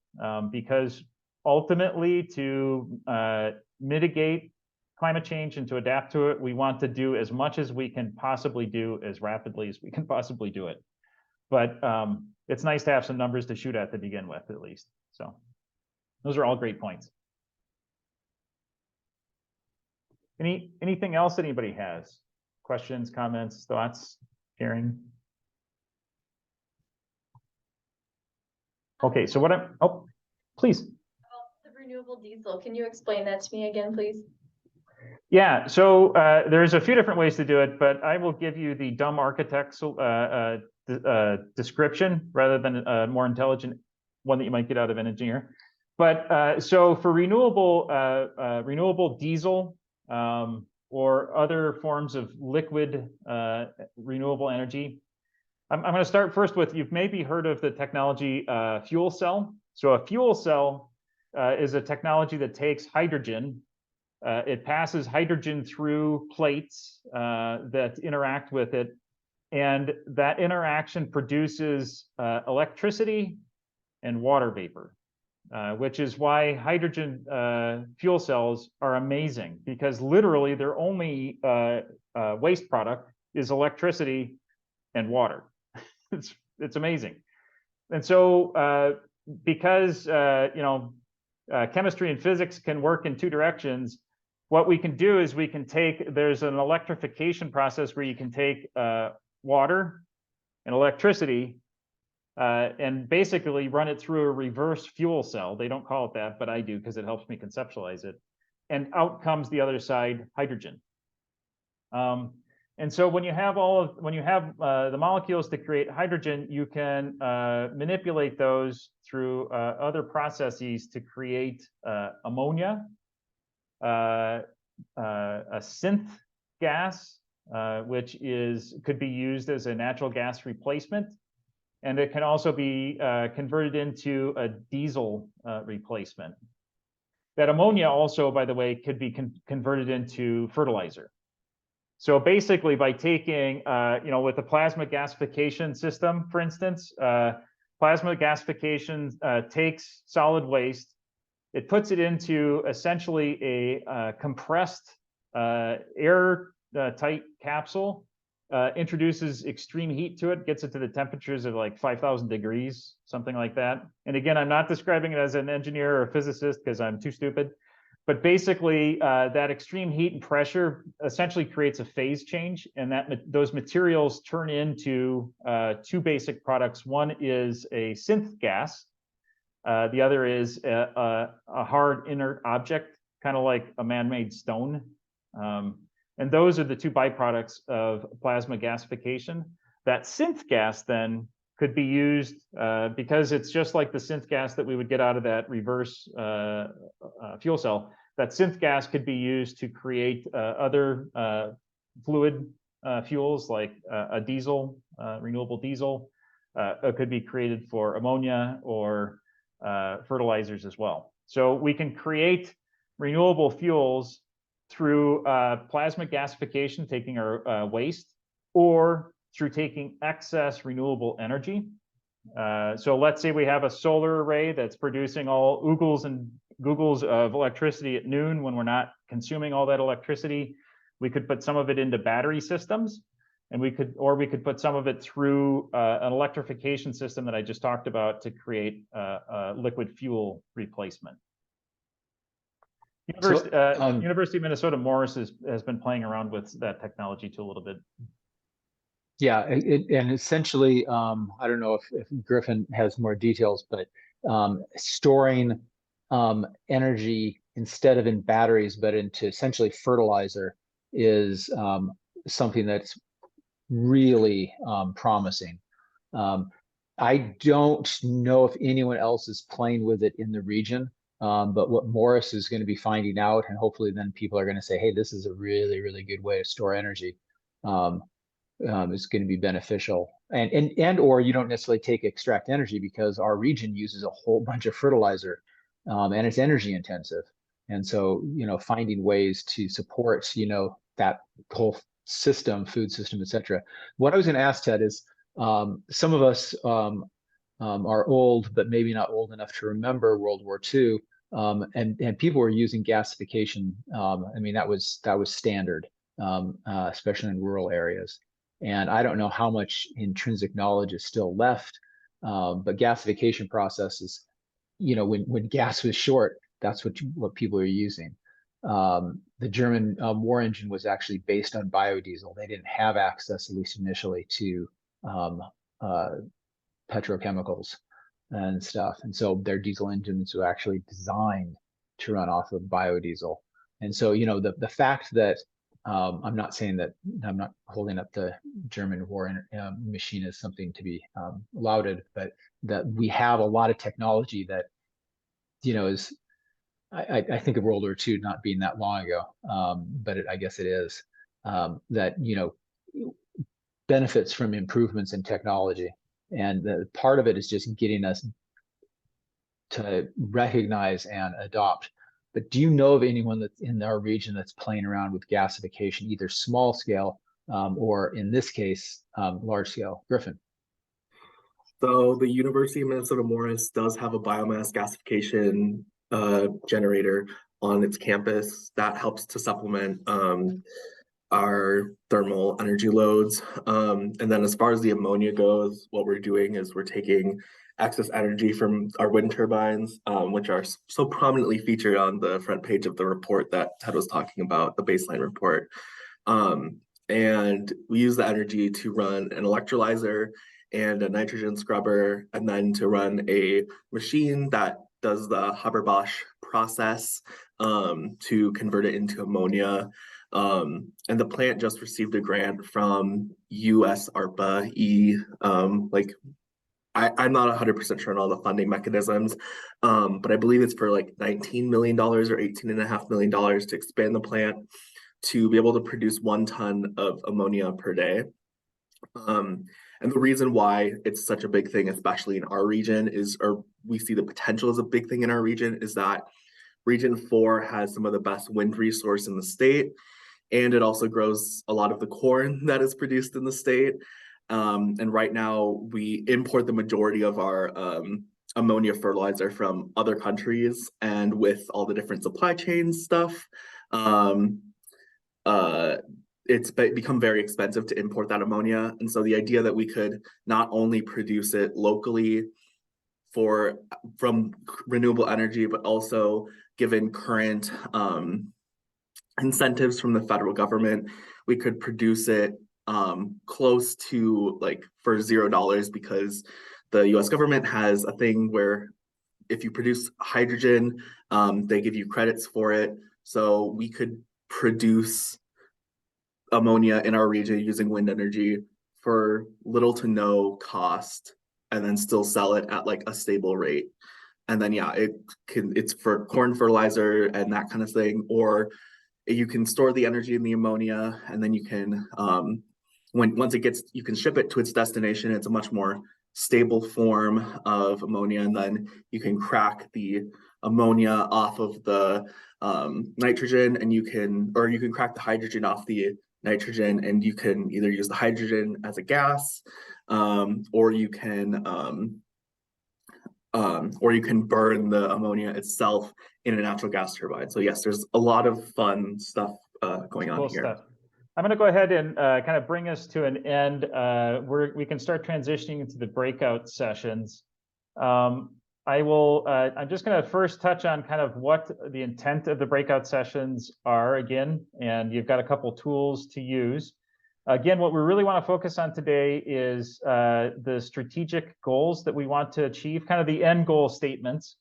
S1: because ultimately to mitigate climate change and to adapt to it, we want to do as much as we can possibly do as rapidly as we can possibly do it. But it's nice to have some numbers to shoot at to begin with, at least. So those are all great points. Anything else anybody has? Questions, comments, thoughts, sharing? Okay, so please.
S6: The renewable diesel, can you explain that to me again, please?
S1: Yeah, so there's a few different ways to do it, but I will give you the dumb architect's description rather than a more intelligent one that you might get out of an engineer. But so for renewable diesel or other forms of liquid renewable energy, I'm going to start first with, you've maybe heard of the technology fuel cell. So a fuel cell is a technology that takes hydrogen. It passes hydrogen through plates that interact with it. And that interaction produces electricity and water vapor. which is why hydrogen fuel cells are amazing, because literally their only waste product is electricity and water. It's amazing. And so because chemistry and physics can work in two directions, what we can do is we can take, there's an electrification process where you can take water and electricity and basically run it through a reverse fuel cell. They don't call it that, but I do because it helps me conceptualize it. And out comes the other side, hydrogen. And so when you have the molecules to create hydrogen, you can manipulate those through other processes to create ammonia, a synth gas, which could be used as a natural gas replacement. And it can also be converted into a diesel replacement. That ammonia also, by the way, could be converted into fertilizer. So basically, by taking, with the plasma gasification system, for instance, plasma gasification takes solid waste, it puts it into essentially a compressed air-tight capsule, introduces extreme heat to it, gets it to the temperatures of like 5,000 degrees, something like that. And again, I'm not describing it as an engineer or a physicist because I'm too stupid. But basically, that extreme heat and pressure essentially creates a phase change, and those materials turn into two basic products. One is a synth gas. The other is a hard inert object, kind of like a man-made stone. And those are the two byproducts of plasma gasification. That synth gas then could be used because it's just like the synth gas that we would get out of that reverse fuel cell. That synth gas could be used to create other fluid fuels like a diesel, renewable diesel. It could be created for ammonia or fertilizers as well. So we can create renewable fuels through plasma gasification, taking our waste, or through taking excess renewable energy. So let's say we have a solar array that's producing all oogles and googles of electricity at noon when we're not consuming all that electricity. We could put some of it into battery systems, and we could put some of it through an electrification system that I just talked about to create a liquid fuel replacement. University of Minnesota Morris has been playing around with that technology too a little bit.
S5: Yeah, and essentially, I don't know if Griffin has more details, but storing energy instead of in batteries, but into essentially fertilizer is something that's really promising. I don't know if anyone else is playing with it in the region, but what Morris is going to be finding out, and hopefully then people are going to say, hey, this is a really, really good way to store energy. Is going to be beneficial, and or you don't necessarily extract energy because our region uses a whole bunch of fertilizer, and it's energy intensive, and so finding ways to support that whole system, food system, etc. What I was going to ask, Ted, is some of us are old, but maybe not old enough to remember World War II, and people were using gasification. I mean, that was standard, especially in rural areas. And I don't know how much intrinsic knowledge is still left, but gasification processes, when gas was short, that's what people are using. The German war engine was actually based on biodiesel. They didn't have access, at least initially, to petrochemicals and stuff. And so their diesel engines were actually designed to run off of biodiesel. And so, the fact that I'm not saying that I'm not holding up the German war machine as something to be lauded, but that we have a lot of technology that, is, I think of World War II not being that long ago, but I guess it is, that, benefits from improvements in technology. And the part of it is just getting us to recognize and adopt. But do you know of anyone that's in our region that's playing around with gasification, either small scale or in this case, large scale? Griffin.
S4: So the University of Minnesota Morris does have a biomass gasification generator on its campus that helps to supplement our thermal energy loads. And then as far as the ammonia goes, what we're doing is we're taking excess energy from our wind turbines, which are so prominently featured on the front page of the report that Ted was talking about, the baseline report. And we use the energy to run an electrolyzer and a nitrogen scrubber, and then to run a machine that does the Haber-Bosch process to convert it into ammonia. And the plant just received a grant from US ARPA-E. I'm not 100% sure on all the funding mechanisms, but I believe it's for like $19 million or $18.5 million to expand the plant to be able to produce 1 ton of ammonia per day. And the reason why it's such a big thing, especially in our region, is, or we see the potential as a big thing in our region, is that Region 4 has some of the best wind resource in the state, and it also grows a lot of the corn that is produced in the state. And right now we import the majority of our ammonia fertilizer from other countries, and with all the different supply chain stuff, it's become very expensive to import that ammonia. And so the idea that we could not only produce it locally from renewable energy, but also given current incentives from the federal government, we could produce it close to like for $0, because the US government has a thing where if you produce hydrogen, they give you credits for it. So we could produce ammonia in our region using wind energy for little to no cost, and then still sell it at like a stable rate. And then yeah, it's for corn fertilizer and that kind of thing, or you can store the energy in the ammonia, and then you can once it gets, you can ship it to its destination. It's a much more stable form of ammonia, and then you can crack the ammonia off of the nitrogen, and you can crack the hydrogen off the nitrogen, and you can either use the hydrogen as a gas, or you can burn the ammonia itself in a natural gas turbine. So yes, there's a lot of fun stuff going on
S1: Cool
S4: here.
S1: stuff. I'm going to go ahead and kind of bring us to an end. We can start transitioning into the breakout sessions. I'm just going to first touch on kind of what the intent of the breakout sessions are again, and you've got a couple tools to use. Again, what we really want to focus on today is the strategic goals that we want to achieve, kind of the end goal statements.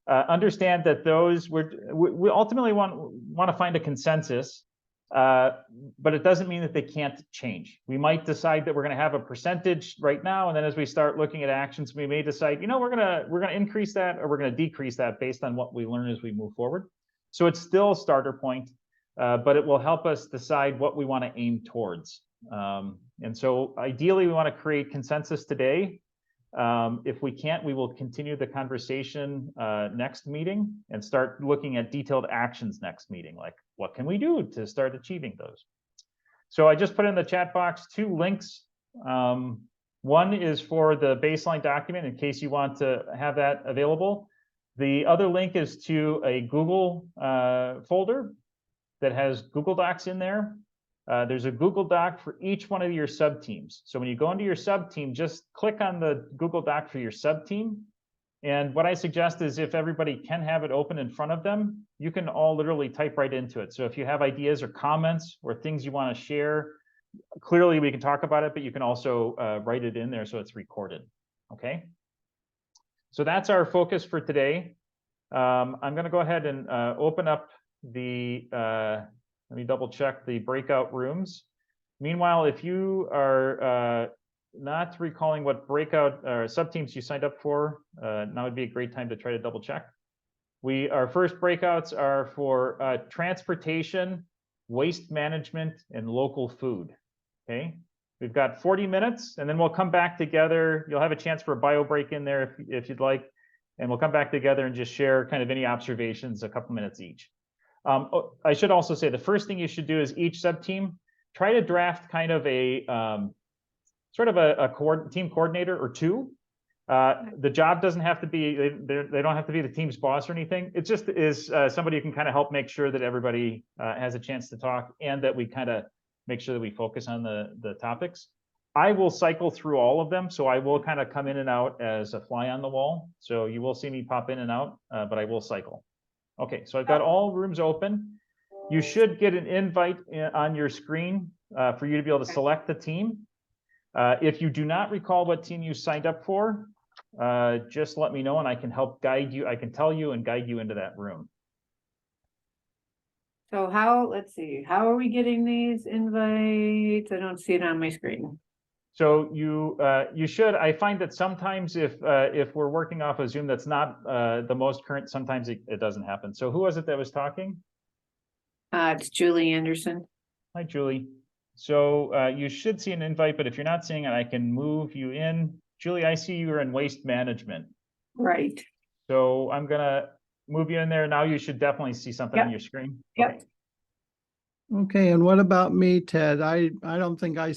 S1: Understand that those we ultimately want to find a consensus, but it doesn't mean that they can't change. We might decide that we're going to have a percentage right now, and then as we start looking at actions, we may decide, you know, we're going to increase that, or we're going to decrease that based on what we learn as we move forward. So it's still a starter point, but it will help us decide what we want to aim towards. And so ideally, we want to create consensus today. If we can't, we will continue the conversation next meeting and start looking at detailed actions next meeting, like what can we do to start achieving those. So I just put in the chat box 2 links. One is for the baseline document in case you want to have that available. The other link is to a Google folder that has Google Docs in there. There's a Google Doc for each one of your sub-teams. So when you go into your sub-team, just click on the Google Doc for your sub-team. And what I suggest is if everybody can have it open in front of them, you can all literally type right into it. So if you have ideas or comments or things you want to share, clearly we can talk about it, but you can also write it in there so it's recorded. Okay. So that's our focus for today. I'm going to go ahead and open up the let me double check the breakout rooms. Meanwhile, if you are not recalling what breakout or sub-teams you signed up for, now would be a great time to try to double check. Our first breakouts are for transportation, waste management, and local food. Okay, we've got 40 minutes, and then we'll come back together. You'll have a chance for a bio break in there if you'd like, and we'll come back together and just share kind of any observations, a couple minutes each. I should also say the first thing you should do is each sub-team try to draft kind of a sort of a team coordinator or 2, The job doesn't have to be, they don't have to be the team's boss or anything. It just is somebody who can kind of help make sure that everybody has a chance to talk and that we kind of make sure that we focus on the topics. I will cycle through all of them, so I will kind of come in and out as a fly on the wall. So you will see me pop in and out, but I will cycle. Okay, so I've got all rooms open. You should get an invite on your screen for you to be able to select the team. If you do not recall what team you signed up for, just let me know and I can help guide you. I can tell you and guide you into that room.
S7: So how, let's see, how are we getting these invites? I don't see it on my screen.
S1: So you should. I find that sometimes if we're working off a Zoom that's not the most current, sometimes it doesn't happen. So who was it that was talking?
S7: It's Julie Anderson.
S1: Hi, Julie. So you should see an invite, but if you're not seeing it, I can move you in. Julie, I see you are in waste management.
S7: Right.
S1: So I'm gonna move you in there. Now you should definitely see something on
S7: Yep.
S1: your screen.
S7: Yep.
S1: Okay.
S8: Okay, and what about me, Ted? I don't think I